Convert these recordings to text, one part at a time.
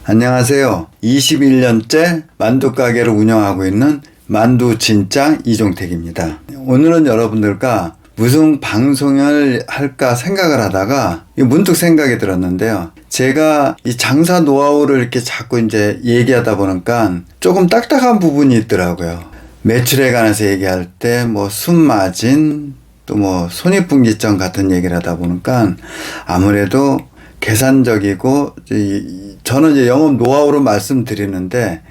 안녕하세요. 21년째 만두 가게를 운영하고 있는 만두진짱 이종택입니다. 오늘은 여러분들과 무슨 방송을 할까 생각을 하다가 문득 생각이 들었는데요. 제가 이 장사 노하우를 이렇게 자꾸 이제 얘기하다 보니까 조금 딱딱한 부분이 있더라고요. 매출에 관해서 얘기할 때 뭐 순마진 또 뭐 손익분기점 같은 얘기를 하다 보니까 아무래도 계산적이고 저는 이제 영업 노하우로 말씀드리는데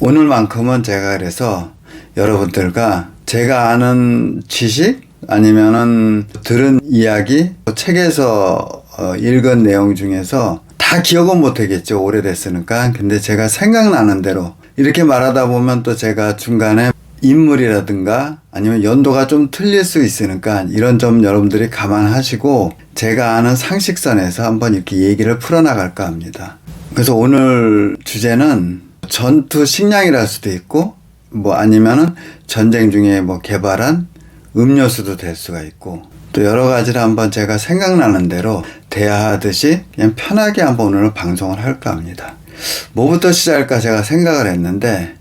오늘만큼은 제가 그래서 여러분들과 제가 아는 지식 아니면은 들은 이야기 책에서 읽은 내용 중에서 다 기억은 못하겠죠. 오래됐으니까. 근데 제가 생각나는 대로 이렇게 말하다 보면 또 제가 중간에 인물이라든가 아니면 연도가 좀 틀릴 수 있으니까 이런 점 여러분들이 감안하시고 제가 아는 상식선에서 한번 이렇게 얘기를 풀어나갈까 합니다. 그래서 오늘 주제는 전투 식량이랄 수도 있고 뭐 아니면은 전쟁 중에 뭐 개발한 음료수도 될 수가 있고 또 여러 가지를 한번 제가 생각나는 대로 대화하듯이 그냥 편하게 한번 오늘 방송을 할까 합니다. 뭐부터 시작할까 제가 생각을 했는데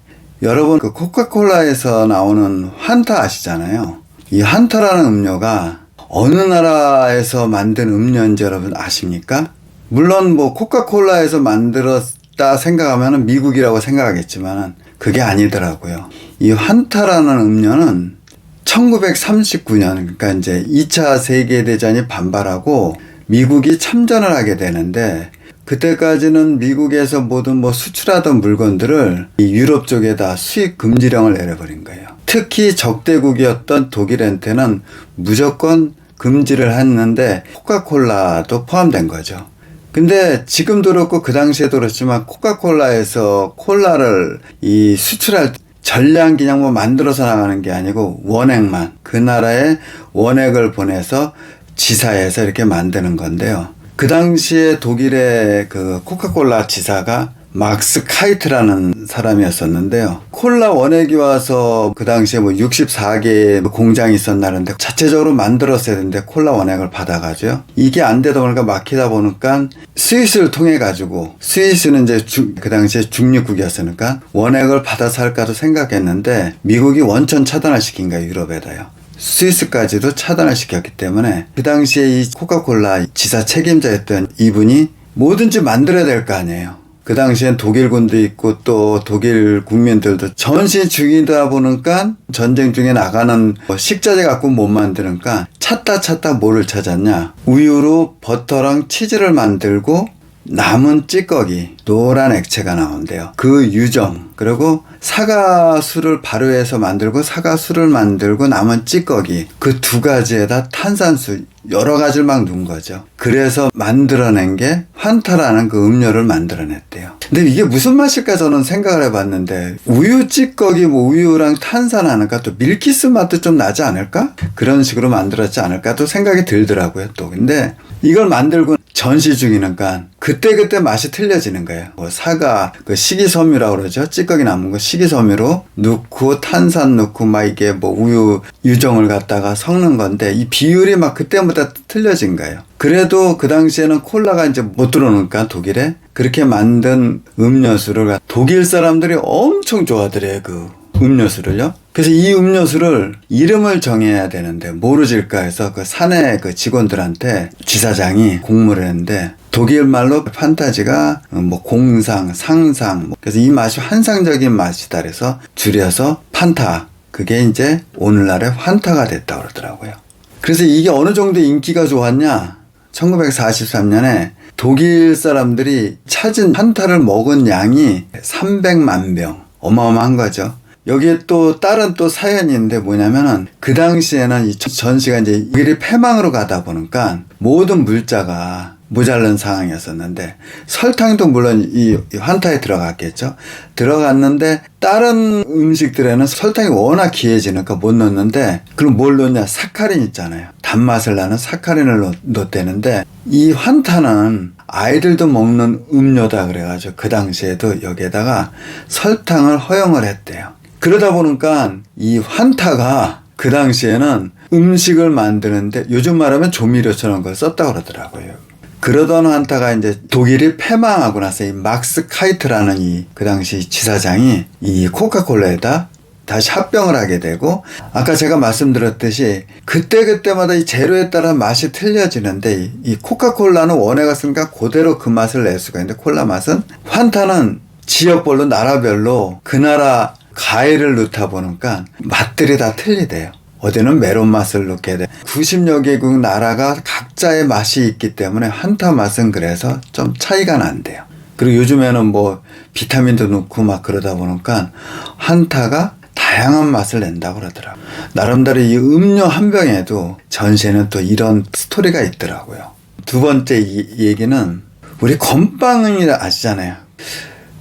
여러분 그 코카콜라에서 나오는 환타 아시잖아요. 이 환타라는 음료가 어느 나라에서 만든 음료인지 여러분 아십니까? 물론 뭐 코카콜라에서 만들었다 생각하면 미국이라고 생각하겠지만 그게 아니더라고요. 이 환타라는 음료는 1939년 그러니까 이제 2차 세계대전이 반발하고 미국이 참전을 하게 되는데 그때까지는 미국에서 모든 뭐 수출하던 물건들을 이 유럽 쪽에다 수입 금지령을 내려버린 거예요. 특히 적대국이었던 독일한테는 무조건 금지를 했는데 코카콜라도 포함된 거죠. 근데 지금도 그렇고 그 당시에도 그렇지만 코카콜라에서 콜라를 이 수출할 때 전량 그냥 뭐 만들어서 나가는 게 아니고 원액만 그 나라에 원액을 보내서 지사해서 이렇게 만드는 건데요. 그 당시에 독일의 그 코카콜라 지사가 막스 카이트라는 사람이었었는데요. 콜라 원액이 와서 그 당시에 뭐 64개의 공장이 있었나는데 자체적으로 만들었어야 되는데 콜라 원액을 받아가지고 이게 안 되다 보니까 막히다 보니까 스위스를 통해 가지고 스위스는 이제 그 당시에 중립국이었으니까 원액을 받아서 할까도 생각했는데 미국이 원천 차단을 시킨 거예요. 유럽에다요. 스위스까지도 차단을 시켰기 때문에 그 당시에 이 코카콜라 지사 책임자였던 이분이 뭐든지 만들어야 될 거 아니에요. 그 당시엔 독일군도 있고 또 독일 국민들도 전시 중이다 보니까 전쟁 중에 나가는 식자재 갖고 못 만드니까 찾다 뭐를 찾았냐. 우유로 버터랑 치즈를 만들고 남은 찌꺼기 노란 액체가 나온대요. 그 유정 그리고 사과수를 발효해서 만들고 사과수를 만들고 남은 찌꺼기 그 두 가지에다 탄산수 여러 가지를 막 넣은 거죠. 그래서 만들어낸 게 환타라는 그 음료를 만들어냈대요. 근데 이게 무슨 맛일까 저는 생각을 해봤는데 우유 찌꺼기 뭐 우유랑 탄산 하니까 또 밀키스 맛도 좀 나지 않을까? 그런 식으로 만들었지 않을까 또 생각이 들더라고요. 또 근데 이걸 만들고 전시 중이니까 그때 맛이 틀려지는 거예요. 뭐 사과 그 식이섬유라고 그러죠. 찌꺼기 남은 거 식이섬유로 넣고 탄산 넣고 막 이게 뭐 우유 유정을 갖다가 섞는 건데 이 비율이 막 그때보다 틀려진 거예요. 그래도 그 당시에는 콜라가 이제 못 들어오니까 독일에 그렇게 만든 음료수를 독일 사람들이 엄청 좋아하더래요. 그 음료수를요. 그래서 이 음료수를 이름을 정해야 되는데 뭐로 질까 해서 그 사내 그 직원들한테 지사장이 공모를 했는데 독일 말로 판타지가 뭐 공상, 상상 그래서 이 맛이 환상적인 맛이다 그래서 줄여서 판타 그게 이제 오늘날의 환타가 됐다고 그러더라고요. 그래서 이게 어느 정도 인기가 좋았냐 1943년에 독일 사람들이 찾은 판타를 먹은 양이 300만 병 어마어마한 거죠. 여기에 또 다른 또 사연이 있는데 뭐냐면은 그 당시에는 이 전시가 이제 일이 폐망으로 가다 보니까 모든 물자가 모자란 상황이었었는데 설탕도 물론 이 환타에 들어갔겠죠. 들어갔는데 다른 음식들에는 설탕이 워낙 귀해지니까 못 넣었는데 그럼 뭘 넣냐 사카린 있잖아요. 단맛을 나는 사카린을 넣었대는데 이 환타는 아이들도 먹는 음료다 그래가지고 그 당시에도 여기에다가 설탕을 허용을 했대요. 그러다 보니까 이 환타가 그 당시에는 음식을 만드는데 요즘 말하면 조미료처럼 걸 썼다고 그러더라고요. 그러던 환타가 이제 독일이 패망하고 나서 이 막스 카이트라는 그 당시 지사장이 이 코카콜라에다 다시 합병을 하게 되고, 아까 제가 말씀드렸듯이 그때마다 이 재료에 따라 맛이 틀려지는데, 이 코카콜라는 원액을 쓰니까 그대로 그 맛을 낼 수가 있는데, 콜라 맛은, 환타는 지역별로 나라별로 그 나라 과일을 넣다 보니까 맛들이 다 틀리대요. 어디는 메론 맛을 넣게 돼. 90여 개국 나라가 각자의 맛이 있기 때문에 환타 맛은 그래서 좀 차이가 난대요. 그리고 요즘에는 뭐 비타민도 넣고 막 그러다 보니까 환타가 다양한 맛을 낸다고 그러더라고요. 나름대로 이 음료 한 병에도 전시에는 또 이런 스토리가 있더라고요. 두 번째 얘기는, 우리 건빵이 아시잖아요.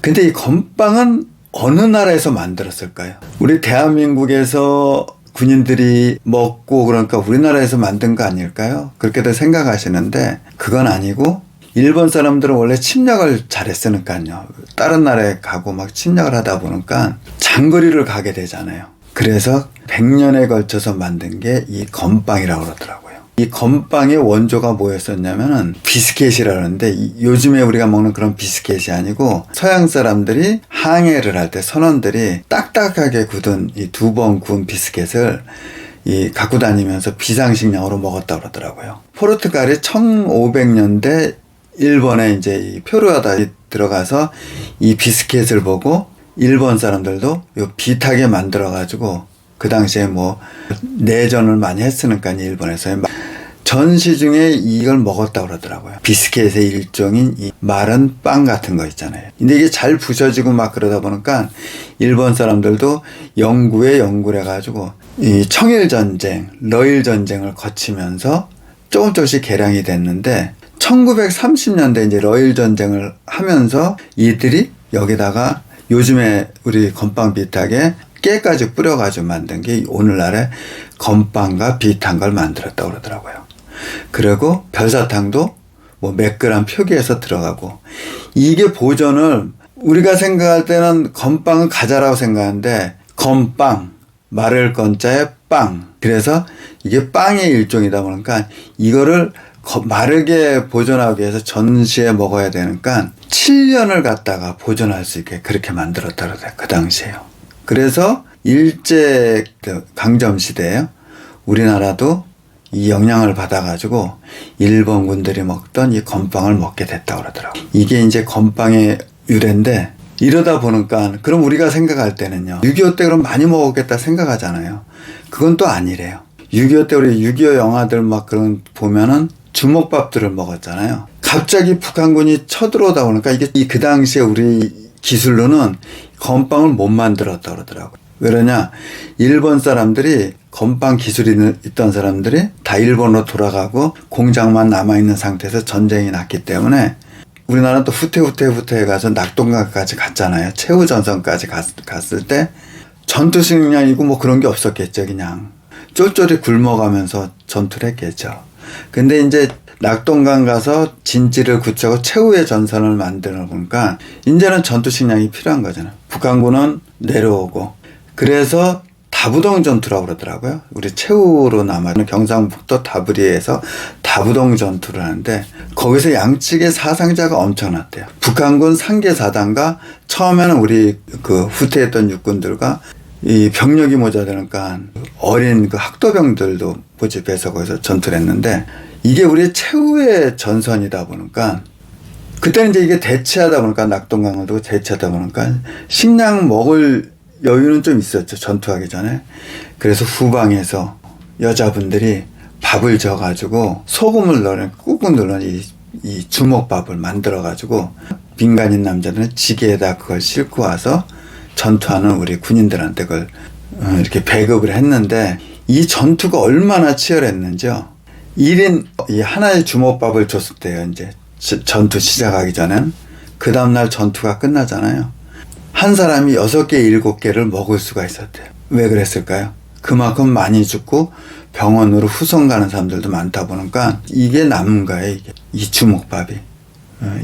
근데 이 건빵은 어느 나라에서 만들었을까요? 우리 대한민국에서 군인들이 먹고 그러니까 우리나라에서 만든 거 아닐까요? 그렇게들 생각하시는데 그건 아니고, 일본 사람들은 원래 침략을 잘했으니까요. 다른 나라에 가고 막 침략을 하다 보니까 장거리를 가게 되잖아요. 그래서 100년에 걸쳐서 만든 게 이 건빵이라고 그러더라고요. 이 건빵의 원조가 뭐였었냐면은 비스켓이라는데, 요즘에 우리가 먹는 그런 비스켓이 아니고, 서양 사람들이 항해를 할 때 선원들이 딱딱하게 굳은 이 2번 구운 비스켓을 갖고 다니면서 비상식량으로 먹었다고 그러더라고요. 포르투갈이 1500년대 일본에 이제 이 표류하다 들어가서 이 비스켓을 보고 일본 사람들도 요 비타게 만들어가지고, 그 당시에 뭐 내전을 많이 했으니까 일본에서 전시 중에 이걸 먹었다고 그러더라고요. 비스켓의 일종인 이 마른 빵 같은 거 있잖아요. 근데 이게 잘 부셔지고 막 그러다 보니까 일본 사람들도 연구를 해가지고 이 청일전쟁, 러일전쟁을 거치면서 조금씩 개량이 됐는데, 1930년대 이제 러일전쟁을 하면서 이들이 여기다가 요즘에 우리 건빵 비슷하게 깨까지 뿌려가지고 만든 게 오늘날의 건빵과 비슷한 걸 만들었다고 그러더라고요. 그리고 별사탕도 뭐 몇 그램 표기해서 들어가고, 이게 보존을, 우리가 생각할 때는 건빵은 가자라고 생각하는데, 건빵, 마를 건자에 빵. 그래서 이게 빵의 일종이다 보니까 이거를 마르게 보존하기 위해서 전시에 먹어야 되니까 7년을 갖다가 보존할 수 있게 그렇게 만들었다고 그래요. 그 당시에요. 그래서 일제 강점 시대에요. 우리나라도 이 영향을 받아가지고 일본 군들이 먹던 이 건빵을 먹게 됐다고 그러더라고요. 이게 이제 건빵의 유래인데, 이러다 보니까 그럼 우리가 생각할 때는요, 6.25 때 그럼 많이 먹었겠다 생각하잖아요. 그건 또 아니래요. 6.25 때 우리 6.25 영화들 막 그런 보면은 주먹밥들을 먹었잖아요. 갑자기 북한군이 쳐들어오다 보니까 이게 그 당시에 우리 기술로는 건빵을 못 만들었다 그러더라고요. 왜 그러냐? 일본 사람들이, 건빵 기술이 있던 사람들이 다 일본으로 돌아가고 공장만 남아있는 상태에서 전쟁이 났기 때문에, 우리나라는 또 후퇴 가서 낙동강까지 갔잖아요. 최후전선까지 갔을 때 전투식량이고 뭐 그런 게 없었겠죠. 그냥 쫄쫄이 굶어가면서 전투를 했겠죠. 근데 이제 낙동강 가서 진지를 굳히고 최후의 전선을 만들어 보니까 이제는 전투식량이 필요한 거잖아요. 북한군은 내려오고, 그래서 다부동 전투라고 그러더라고요. 우리 최후로 남아있는 경상북도 다부리에서 다부동 전투를 하는데, 거기서 양측의 사상자가 엄청났대요. 북한군 3개 사단과 처음에는 우리 그 후퇴했던 육군들과 이 병력이 모자라니까 어린 그 학도병들도 모집해서 거기서 전투를 했는데, 이게 우리 최후의 전선이다 보니까, 그때는 이제 이게 대치하다 보니까, 낙동강을 두고 대치하다 보니까 식량 먹을 여유는 좀 있었죠. 전투하기 전에. 그래서 후방에서 여자분들이 밥을 져가지고 소금을 넣은, 꾹꾹 눌러서 이 주먹밥을 만들어가지고 민간인 남자들은 지게에다 그걸 싣고 와서 전투하는 우리 군인들한테 그걸 이렇게 배급을 했는데, 이 전투가 얼마나 치열했는지요. 1인 이 하나의 주먹밥을 줬을 때요. 이제 전투 시작하기 전엔, 그 다음날 전투가 끝나잖아요. 한 사람이 6개, 7개를 먹을 수가 있었대요. 왜 그랬을까요? 그만큼 많이 죽고 병원으로 후송 가는 사람들도 많다 보니까 이게 남은 거예요. 이게. 이 주먹밥이.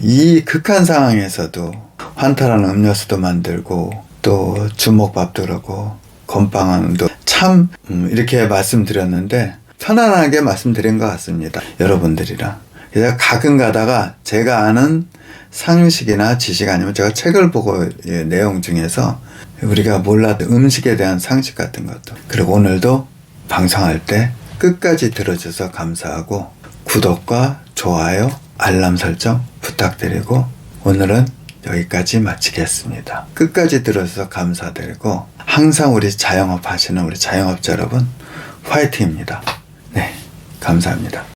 이 극한 상황에서도 환타라는 음료수도 만들고 또 주먹밥도 그러고 건빵도 참 이렇게 말씀드렸는데 편안하게 말씀드린 것 같습니다. 여러분들이랑. 그래서 가끔 가다가 제가 아는 상식이나 지식 아니면 제가 책을 보고 내용 중에서 우리가 몰랐던 음식에 대한 상식 같은 것도, 그리고 오늘도 방송할 때 끝까지 들어줘서 감사하고 구독과 좋아요, 알람 설정 부탁드리고 오늘은 여기까지 마치겠습니다. 끝까지 들어줘서 감사드리고 항상 우리 자영업 하시는 우리 자영업자 여러분 화이팅입니다. 네, 감사합니다.